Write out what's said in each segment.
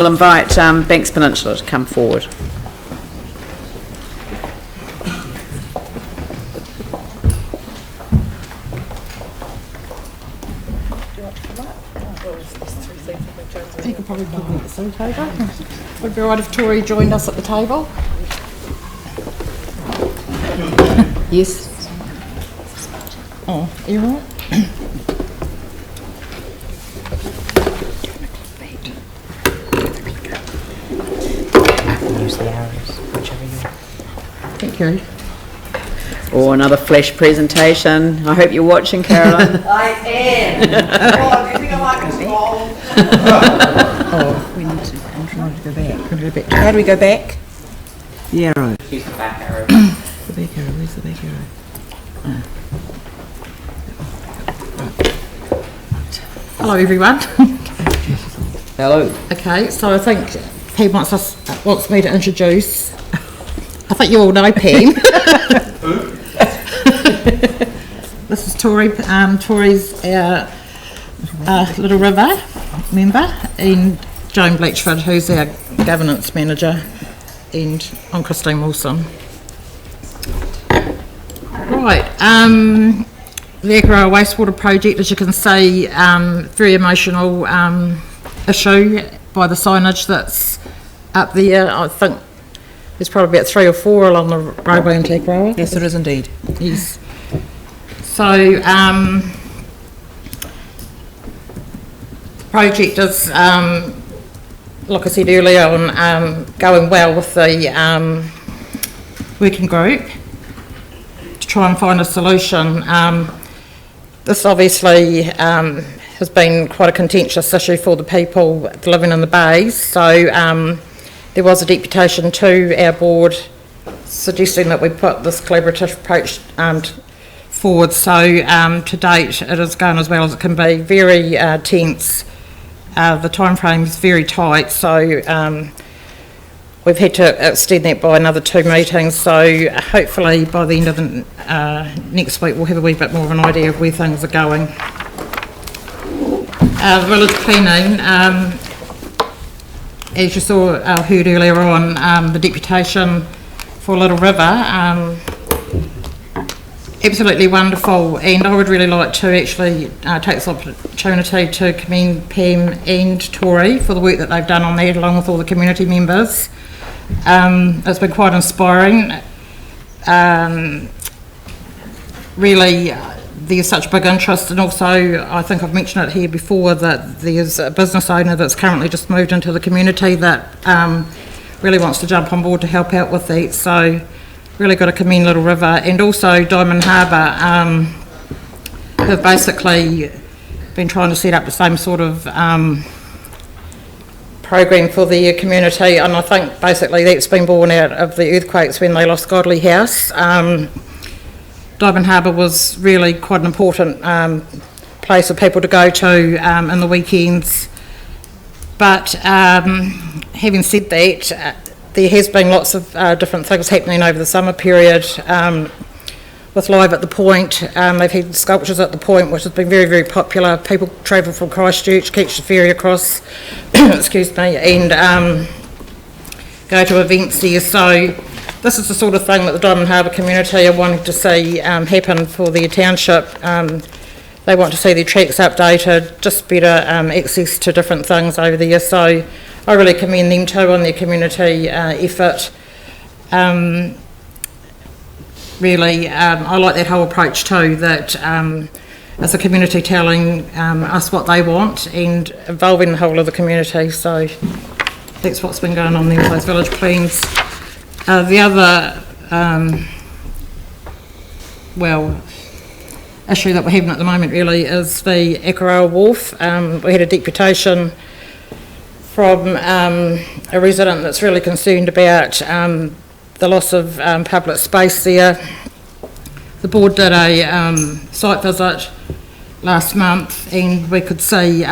We'll invite Banks Peninsula to come forward. You could probably put me at the same table. Would it be all right if Tori joined us at the table? Yes. Oh, are you all right? Use the arrows, whichever you want. Thank you. Or another flash presentation. I hope you're watching, Caroline. I am. Oh, do you think I like this ball? Oh, we need to. I'm trying to go back. How do we go back? The arrow. Use the back arrow. The back arrow. Where's the back arrow? Hello, everyone. Hello. Okay, so I think he wants me to introduce. I think you all know Pam. This is Tori. Tori's our Little River member, and Joan Blatchford, who's our governance manager, and I'm Christine Wilson. Right, the Akaroa wastewater project, as you can see, very emotional issue by the signage that's up there. I think there's probably about 3 or 4 along the roadway into Akaroa. Yes, it is indeed. Yes. So, project is, like I said earlier on, going well with the working group to try and find a solution. This obviously has been quite a contentious issue for the people living in the bays, so there was a deputation to our board suggesting that we put this collaborative approach forward. So to date it has gone as well as it can be. Very tense. The time frame is very tight, so we've had to extend that by another 2 meetings. So hopefully by the end of the next week we'll have a wee bit more of an idea of where things are going. Village planning, as you saw, heard earlier on, the deputation for Little River, absolutely wonderful, and I would really like to actually take this opportunity to commend Pam and Tori for the work that they've done on that, along with all the community members. It's been quite inspiring. Really, there's such big interest, and also I think I've mentioned it here before that there's a business owner that's currently just moved into the community that really wants to jump on board to help out with that. So really got to commend Little River, and also Diamond Harbour have basically been trying to set up the same sort of program for their community, and I think basically that's been born out of the earthquakes when they lost Godley House. Diamond Harbour was really quite an important place for people to go to in the weekends, but having said that, there has been lots of different things happening over the summer period with Live at the Point. They've had sculptures at the Point, which has been very, very popular. People travel from Christchurch, catch the ferry across, excuse me, and go to events there. So this is the sort of thing that the Diamond Harbour community are wanting to see happen for their township. They want to see their tracks updated, just better access to different things over there. So I really commend them too on their community effort. Really, I like that whole approach too, that as a community telling us what they want and involving the whole of the community. So that's what's been going on there with those village plans. The other issue that we're having at the moment really is the Akaroa Wharf. We had a deputation from a resident that's really concerned about the loss of public space there. The board did a site visit last month, and we could see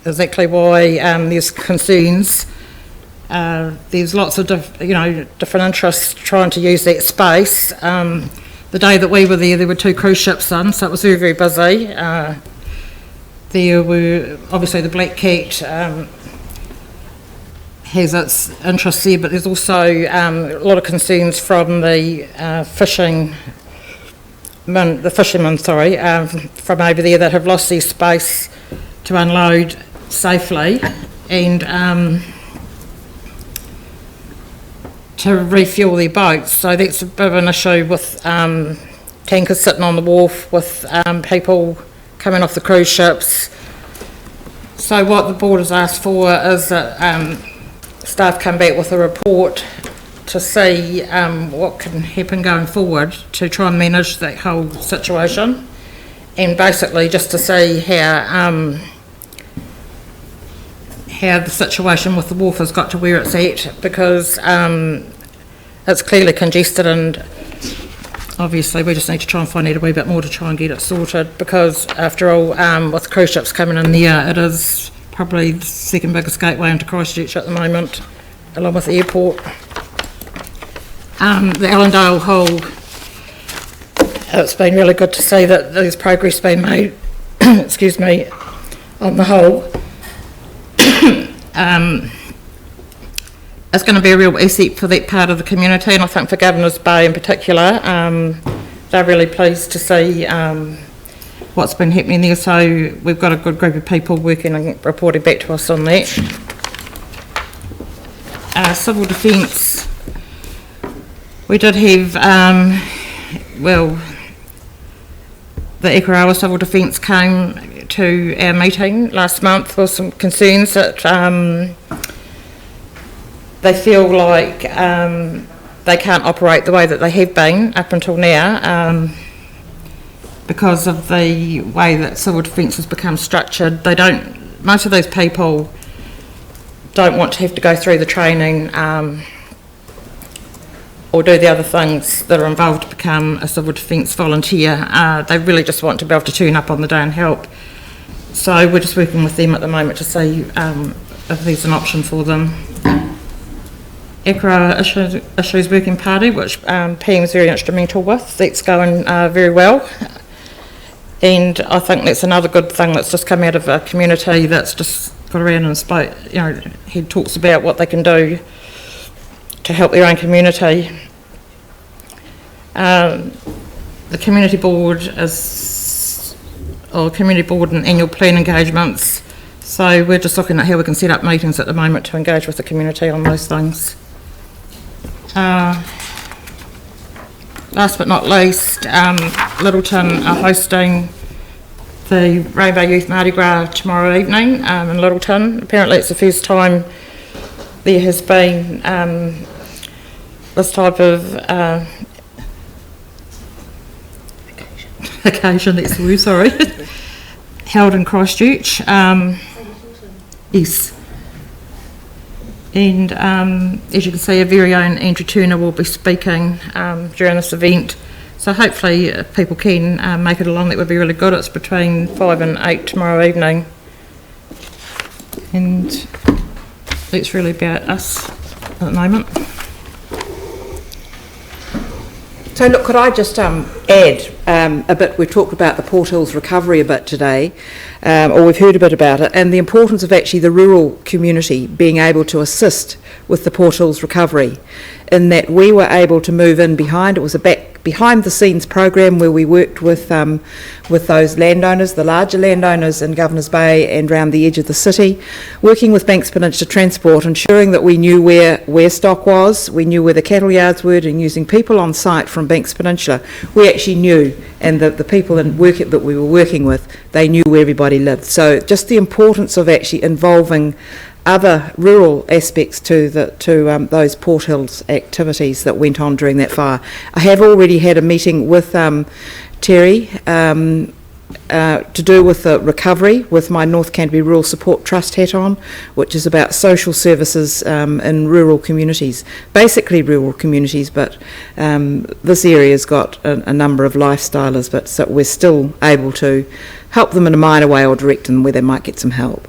exactly why there's concerns. There's lots of different interests trying to use that space. The day that we were there were 2 cruise ships in, so it was very, very busy. There were obviously the Black Cat has its interests there, but there's also a lot of concerns from the fishermen, from over there that have lost their space to unload safely and to refuel their boats. So that's a bit of an issue with tankers sitting on the wharf, with people coming off the cruise ships. So what the board has asked for is that staff come back with a report to see what can happen going forward to try and manage that whole situation, and basically just to see how the situation with the wharf has got to where it's at, because it's clearly congested, and obviously we just need to try and find out a wee bit more to try and get it sorted, because after all, with cruise ships coming in there, it is probably the second biggest gateway into Christchurch at the moment, along with the airport. The Allendale Hole, it's been really good to see that there's progress being made excuse me, on the whole. It's going to be a real asset for that part of the community, and I think for Governor's Bay in particular, they're really pleased to see what's been happening there. So we've got a good group of people working and reporting back to us on that. Civil defence, we did have, the Akaroa Civil Defence came to our meeting last month with some concerns that they feel like they can't operate the way that they have been up until now, because of the way that civil defence has become structured. Most of those people don't want to have to go through the training or do the other things that are involved to become a civil defence volunteer. They really just want to be able to turn up on the day and help. So we're just working with them at the moment to see if there's an option for them. Akaroa Issues Working Party, which PM's very instrumental with, that's going very well. And I think that's another good thing that's just come out of a community that's just got around and spoke, he talks about what they can do to help their own community. The community board and annual plan engagements, so we're just looking at how we can set up meetings at the moment to engage with the community on those things. Last but not least, Littleton are hosting the Rainbow Youth Mardi Gras tomorrow evening in Littleton. Apparently it's the first time there has been this type of occasion, that's the word, sorry, held in Christchurch. Yes. And as you can see, our very own Andrew Turner will be speaking during this event. So hopefully if people can make it along, that would be really good. It's between 5 and 8 tomorrow evening. And that's really about us at the moment. So look, could I just add a bit? We've talked about the Port Hills recovery a bit today, or we've heard a bit about it, and the importance of actually the rural community being able to assist with the Port Hills recovery, in that we were able to move in behind. It was a behind the scenes program where we worked with those landowners, the larger landowners in Governor's Bay and around the edge of the city, working with Banks Peninsula Transport, ensuring that we knew where stock was, we knew where the cattle yards were, and using people on site from Banks Peninsula. We actually knew, and the people that we were working with, they knew where everybody lived. So just the importance of actually involving other rural aspects to those Port Hills activities that went on during that fire. I have already had a meeting with Terry to do with the recovery, with my North Canterbury Rural Support Trust hat on, which is about social services in rural communities, basically rural communities, but this area's got a number of lifestylers, but so we're still able to help them in a minor way or direct them where they might get some help.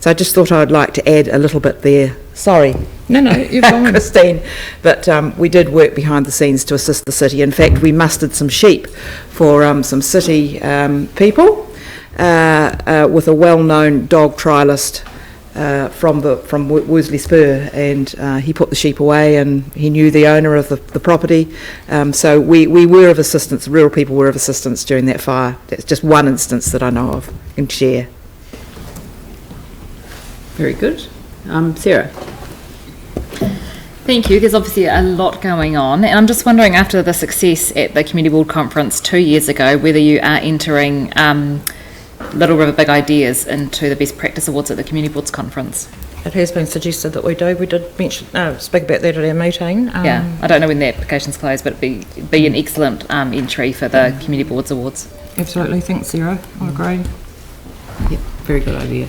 So I just thought I'd like to add a little bit there. Sorry. No, you're fine. Christine. But we did work behind the scenes to assist the city. In fact, we mustered some sheep for some city people with a well-known dog trialist from Worsley Spur, and he put the sheep away, and he knew the owner of the property. So we were of assistance. Rural people were of assistance during that fire. That's just one instance that I know of and share. Very good. Sarah? Thank you. There's obviously a lot going on, and I'm just wondering, after the success at the Community Board Conference 2 years ago, whether you are entering Little River Big Ideas into the Best Practice Awards at the Community Boards Conference. It has been suggested that we do. We did mention, speak about that at our meeting. Yeah, I don't know when the application's closed, but it'd be an excellent entry for the Community Boards Awards. Absolutely. Thanks, Sarah. I agree. Yep, very good idea.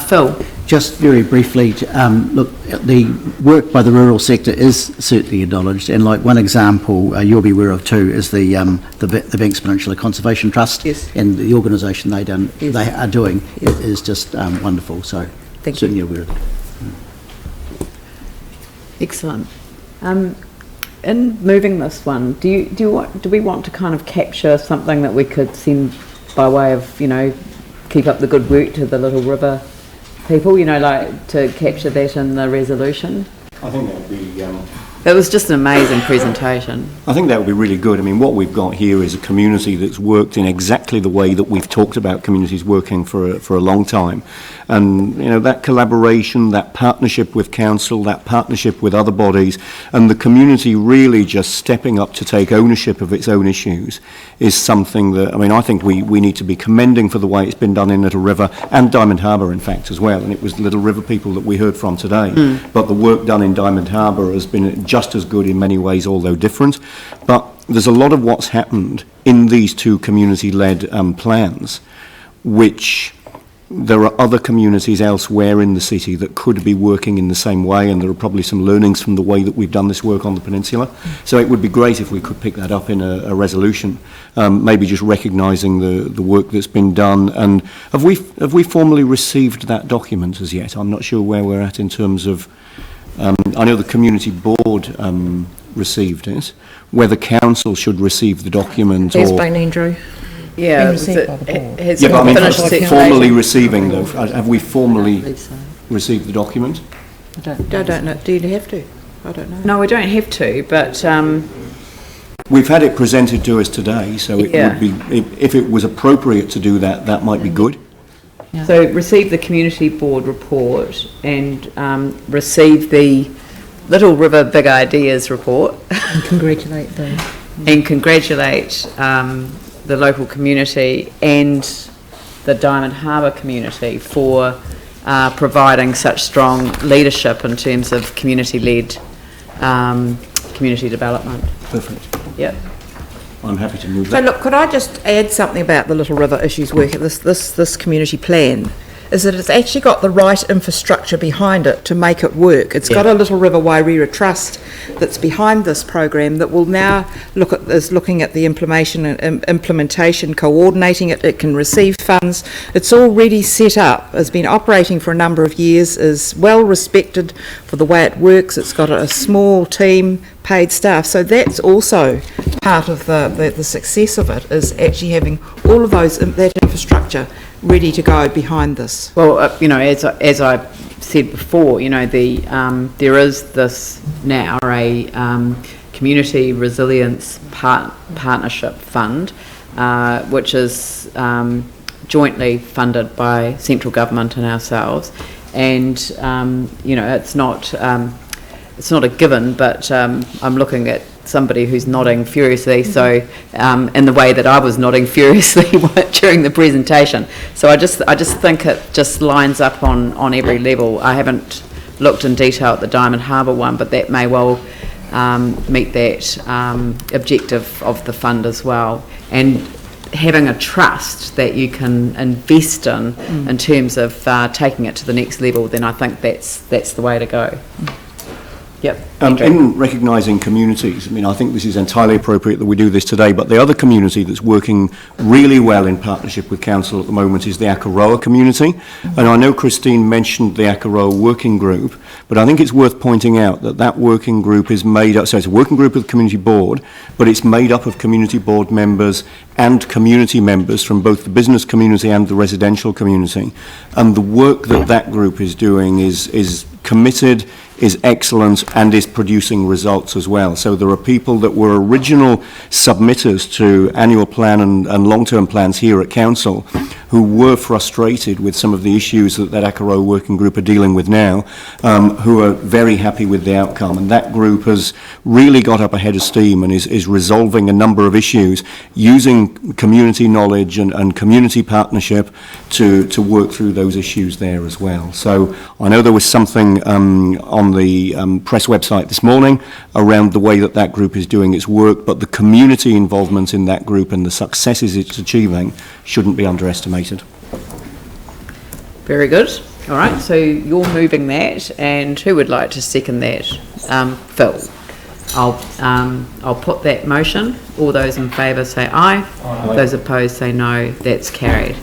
Phil? Just very briefly, look, the work by the rural sector is certainly acknowledged, and like one example you'll be aware of too is the Banks Peninsula Conservation Trust. Yes. And the organisation they are doing Yes. is just wonderful. So Thank certainly you. aware of it. Excellent. In moving this one, do we want to kind of capture something that we could send by way of, keep up the good work to the Little River people, like to capture that in the resolution? I think that would be... It was just an amazing presentation. I think that would be really good. I mean, what we've got here is a community that's worked in exactly the way that we've talked about communities working for a long time. And, that collaboration, that partnership with council, that partnership with other bodies, and the community really just stepping up to take ownership of its own issues is something that, I think we need to be commending for the way it's been done in Little River and Diamond Harbour, in fact, as well. And it was Little River people that we heard from today. But the work done in Diamond Harbour has been just as good in many ways, although different. But there's a lot of what's happened in these two community-led plans, which there are other communities elsewhere in the city that could be working in the same way, and there are probably some learnings from the way that we've done this work on the peninsula. So it would be great if we could pick that up in a resolution, maybe just recognising the work that's been done. And have we formally received that document as yet? I'm not sure where we're at in terms of... I know the community board received it. Whether council should receive the document There's been Andrew. Yeah, received by the board. has Yeah, but finished circulation? formally receiving though, have we formally received the document? I don't know. Do you have to? I don't know. No, we don't have to, but We've had it presented to us today, so it would be, if it was appropriate to do that, that might be good. so receive the community board report and receive the Little River Big Ideas report And congratulate them. and congratulate the local community and the Diamond Harbour community for providing such strong leadership in terms of community-led community development. Perfect. Yep. I'm happy to move So that. look, could I just add something about the Little River Issues work at this community plan? Is that it's actually got the right infrastructure behind it to make it work. It's got a Little River Wairira Trust that's behind this program that will now looking at the implementation, coordinating it. It can receive funds. It's already set up, has been operating for a number of years, is well respected for the way it works. It's got a small team, paid staff. So that's also part of the success of it, is actually having all of that infrastructure ready to go behind this. Well, as I said before, there is this now a community resilience partnership fund, which is jointly funded by central government and ourselves, and it's not a given, but I'm looking at somebody who's nodding furiously, so in the way that I was nodding furiously during the presentation. So I just think it just lines up on every level. I haven't looked in detail at the Diamond Harbour one, but that may well meet that objective of the fund as well. And having a trust that you can invest in terms of taking it to the next level, then I think that's the way to go. Yep. Andrew. In recognising communities, I mean, I think this is entirely appropriate that we do this today, but the other community that's working really well in partnership with Council at the moment is the Akaroa community. And I know Christine mentioned the Akaroa working group, but I think it's worth pointing out that that working group is made up, so it's a working group of the community board, but it's made up of community board members and community members from both the business community and the residential community. And the work that that group is doing is committed, is excellent, and is producing results as well. So there are people that were original submitters to annual plan and long-term plans here at Council who were frustrated with some of the issues that Akaroa working group are dealing with now, who are very happy with the outcome. And that group has really got up ahead of steam and is resolving a number of issues using community knowledge and community partnership to work through those issues there as well. So I know there was something on the press website this morning around the way that that group is doing its work, but the community involvement in that group and the successes it's achieving shouldn't be underestimated. Very good. All right, so you're moving that, and who would like to second that? Phil. I'll put that motion. All those in favour say aye. Those opposed say no. That's carried.